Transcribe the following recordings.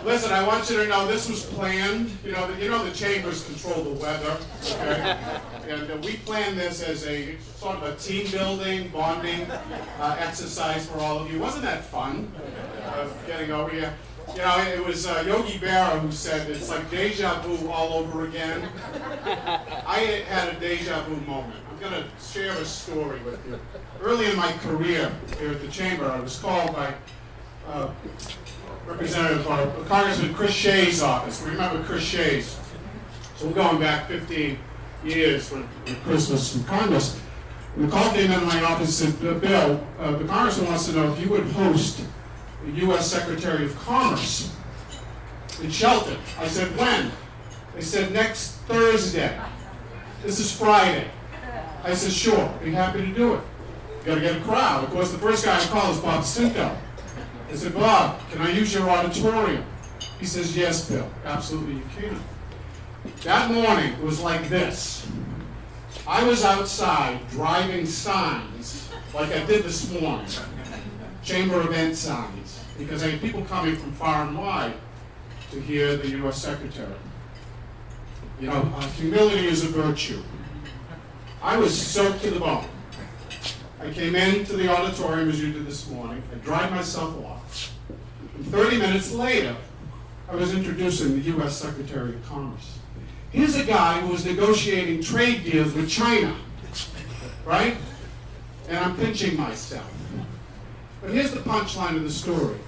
Listen, I want you to know this was planned. You know the chambers control the weather, okay? And we planned this as a sort of a team building, bonding exercise for all of you. Wasn't that fun? Getting over here. You know, it was Yogi Berra who said it's like deja vu all over again. I had a deja vu moment. I'm going to share a story with you. Early in my career here at the Chamber, I was called by Representative Congressman Chris Shea's office. We remember Chris Shea's. So we're going back 15 years when Chris was in Congress. And the call came into my office and said, Bill, the Congressman wants to know if you would host the U.S. Secretary of Commerce in Shelton. I said, when? They said, next Thursday. This is Friday. I said, sure, be happy to do it. You got to get a crowd. Of course, the first guy I called is Bob Cinto. I said, Bob, can I use your auditorium? He says, yes, Bill, absolutely you can. That morning it was like this. I was outside driving signs like I did this morning, chamber event signs, because I had people coming from far and wide to hear the U.S. Secretary. You know, humility is a virtue. I was soaked to the bone. I came into the auditorium as you did this morning. I dried myself off. And 30 minutes later, I was introducing the U.S. Secretary of Commerce. Here's a guy who was negotiating trade deals with China, right? And I'm pinching myself. But here's the punchline of the story.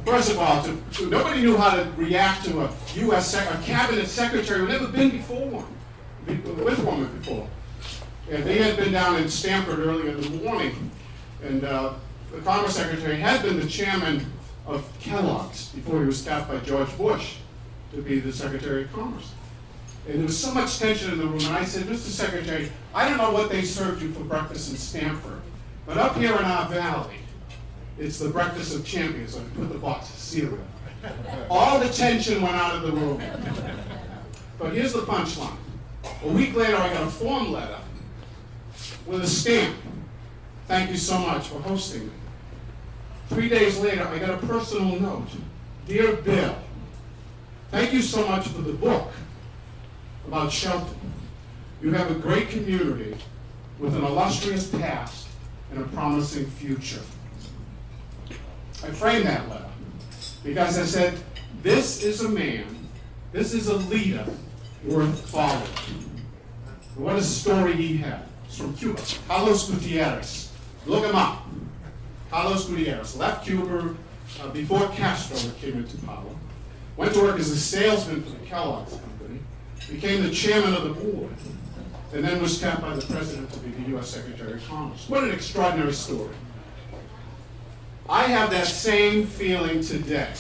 First of all, nobody knew how to react to a cabinet secretary who had never been with one before. And they had been down in Stamford early in the morning, and the Commerce Secretary had been the chairman of Kellogg's before he was staffed by George Bush to be the Secretary of Commerce. And there was so much tension in the room, and I said, Mr. Secretary, I don't know what they served you for breakfast in Stamford, but up here in our valley, it's the breakfast of champions. So I put the box of cereal. All the tension went out of the room. But here's the punchline. A week later, I got a form letter with a stamp. Thank you so much for hosting me. 3 days later, I got a personal note. Dear Bill, thank you so much for the book about Shelton. You have a great community with an illustrious past and a promising future. I framed that letter because I said, this is a man, this is a leader worth following. And what a story he had. It's from Cuba. Carlos Gutierrez. Look him up. Carlos Gutierrez left Cuba before Castro came into power. Went to work as a salesman for the Kellogg's company. Became the chairman of the board. And then was tapped by the president to be the U.S. Secretary of Commerce. What an extraordinary story. I have that same feeling today.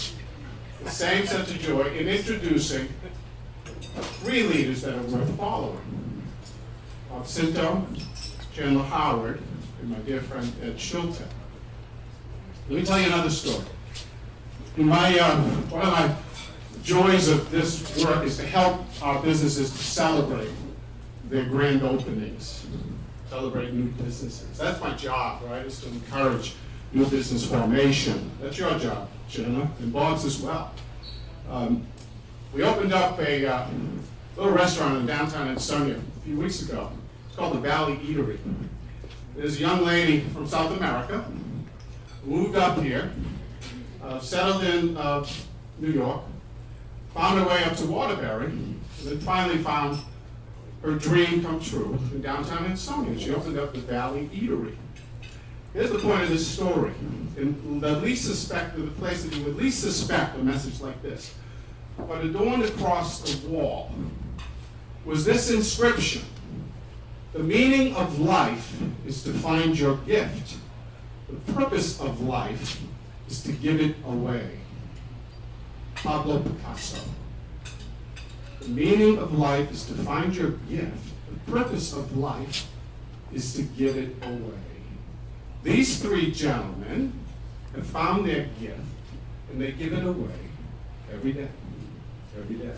The same sense of joy in introducing three leaders that are worth following. Bob Cinto, Chandler Howard, and my dear friend Ed Schulte. Let me tell you another story. One of my joys of this work is to help our businesses to celebrate their grand openings, celebrate new businesses. That's my job, right, is to encourage new business formation. That's your job, Jenna, and Bob's as well. We opened up a little restaurant in downtown Ansonia a few weeks ago. It's called the Valley Eatery. There's a young lady from South America who moved up here, settled in New York, found her way up to Waterbury, and then finally found her dream come true in downtown Ansonia. She opened up the Valley Eatery. Here's the point of this story. In the place that you would least suspect a message like this. But adorned across the wall was this inscription: the meaning of life is to find your gift. The purpose of life is to give it away. Pablo Picasso. The meaning of life is to find your gift. The purpose of life is to give it away. These three gentlemen have found their gift, and they give it away every day. Every day.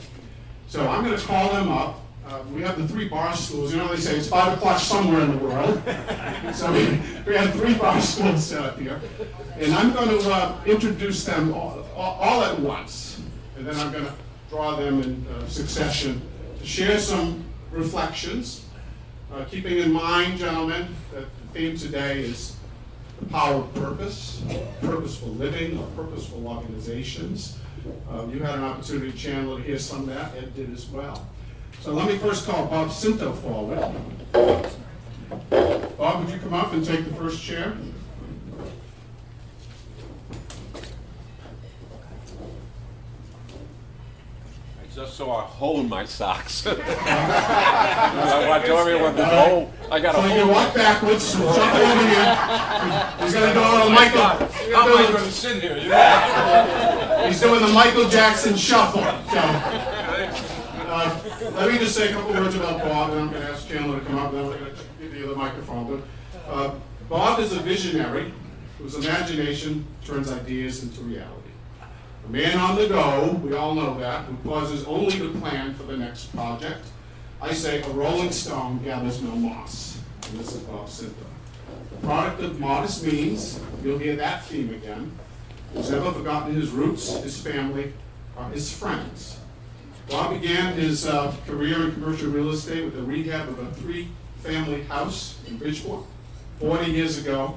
So I'm going to call them up. We have the three bar stools. You know, they say it's 5 o'clock somewhere in the world. So we have 3 bar stools set up here. And I'm going to introduce them, all all at once, and then I'm going to draw them in succession to share some reflections, keeping in mind, gentlemen, that the theme today is the power of purpose, purposeful living, or purposeful organizations. You had an opportunity, Chandler, to hear some of that. Ed did as well. So let me first call Bob Cinto forward. Bob, would you come up and take the first chair? I just saw a hole in my socks. I want to everyone to know I got a So you hole. can walk backwards, jump over here. He's going to do a Michael. How am I going to sit here? You know? He's doing the Michael Jackson shuffle. So, let me just say a couple words about Bob, and I'm going to ask Chandler to come up, and then we're going to give you the microphone. But Bob is a visionary whose imagination turns ideas into reality. A man on the go, we all know that, who pauses only to plan for the next project. I say a rolling stone gathers no moss, and this is Bob Cinto. The product of modest means, you'll hear that theme again, who's never forgotten his roots, his family, or his friends. Bob began his career in commercial real estate with the rehab of a 3-family house in Bridgeport 40 years ago,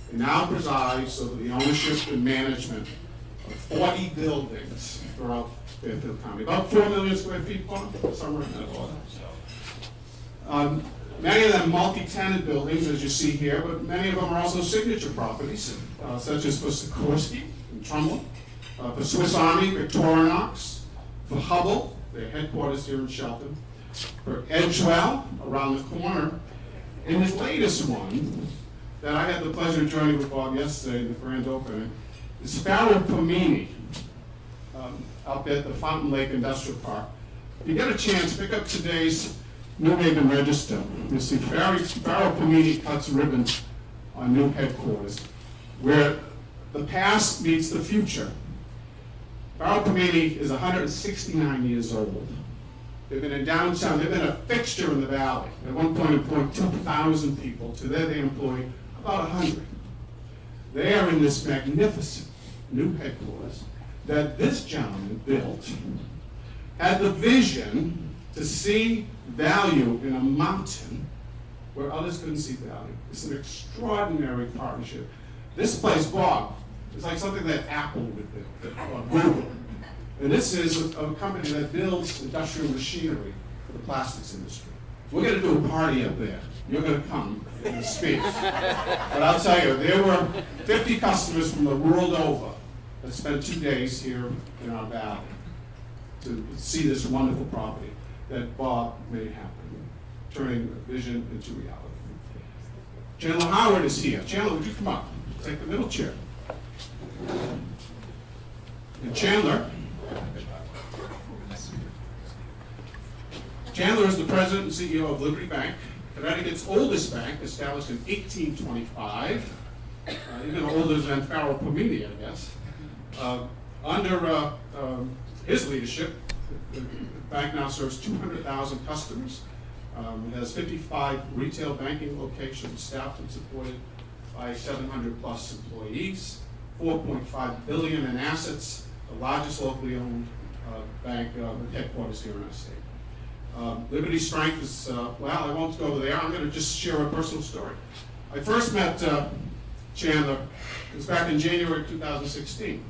and now presides over the ownership and management of 40 buildings throughout Fairfield County. About 4 million square feet, Bob, somewhere in that order. Many of them multi-tenant buildings, as you see here, but many of them are also signature properties, such as for Sikorsky in Trumbull, for Swiss Army, Victorinox, for Hubble, their headquarters here in Shelton, for Edgewell, around the corner, and his latest one, that I had the pleasure of joining with Bob yesterday, the grand opening, is Farrell Pomini, up at the Fountain Lake Industrial Park. If you get a chance, pick up today's New Haven Register. You'll see Farrell Pomini cuts ribbon on new headquarters, where the past meets the future. Farrell Pomini is 169 years old. They've been in downtown, they've been a fixture in the valley. At one point employed 2,000 people. Today they employ about 100. They are in this magnificent new headquarters that this gentleman built, had the vision to see value in a mountain where others couldn't see value. It's an extraordinary partnership. This place, Bob, is like something that Apple would build, or Google. And this is a company that builds industrial machinery for the plastics industry. We're going to do a party up there. You're going to come and speak. But I'll tell you, there were 50 customers from the world over that spent 2 days here in our valley to see this wonderful property that Bob made happen, turning vision into reality. Chandler Howard is here. Chandler, would you come up? Take the middle chair. And Chandler is the president and CEO of Liberty Bank, Connecticut's oldest bank, established in 1825, even older than Farrell Pomini, I guess. Under his leadership, the bank now serves 200,000 customers. It has 55 retail banking locations, staffed and supported by 700 plus employees, 4.5 billion in assets, the largest locally owned bank with headquarters here in our state. Liberty's strength is, well, I won't go over there. I'm going to just share a personal story. I first met Chandler, it was back in January 2016,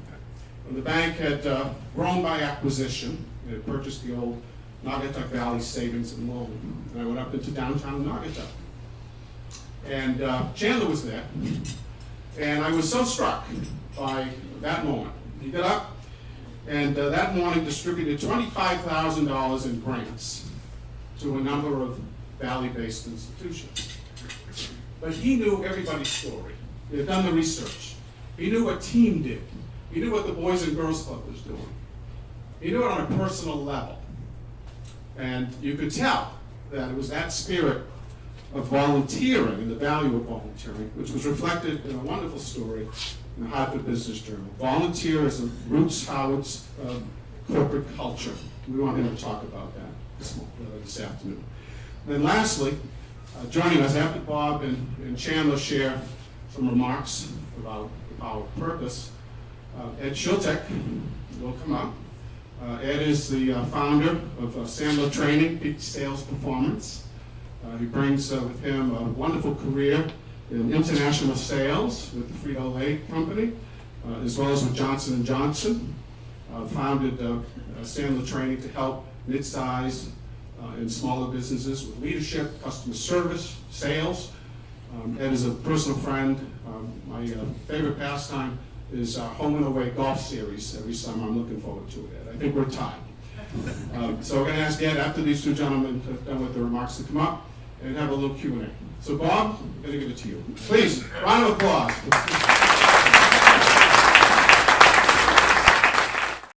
when the bank had grown by acquisition. It had purchased the old Naugatuck Valley Savings and Loan. And I went up into downtown Naugatuck. And Chandler was there. And I was so struck by that moment. He got up and that morning distributed $25,000 in grants to a number of valley-based institutions. But he knew everybody's story. He had done the research. He knew what team did. He knew what the Boys and Girls Club was doing. He knew it on a personal level. And you could tell that it was that spirit of volunteering and the value of volunteering, which was reflected in a wonderful story in the Hartford Business Journal. Volunteer is a Roots Howard's corporate culture. We want him to talk about that this afternoon. And then lastly, joining us after Bob and Chandler share some remarks about the power of purpose, Ed Schultek will come up. Ed is the founder of Sandler Training, Peak Sales Performance. He brings with him a wonderful career in international sales with the Frito-Lay Company, as well as with Johnson & Johnson. Founded Sandler Training to help mid-size and smaller businesses with leadership, customer service, sales. Ed is a personal friend. My favorite pastime is our home and away golf series every summer. I'm looking forward to it, Ed. I think we're tied. So we're going to ask Ed, after these two gentlemen have done with the remarks, to come up and have a little Q&A. So Bob, I'm going to give it to you. Please, round of applause.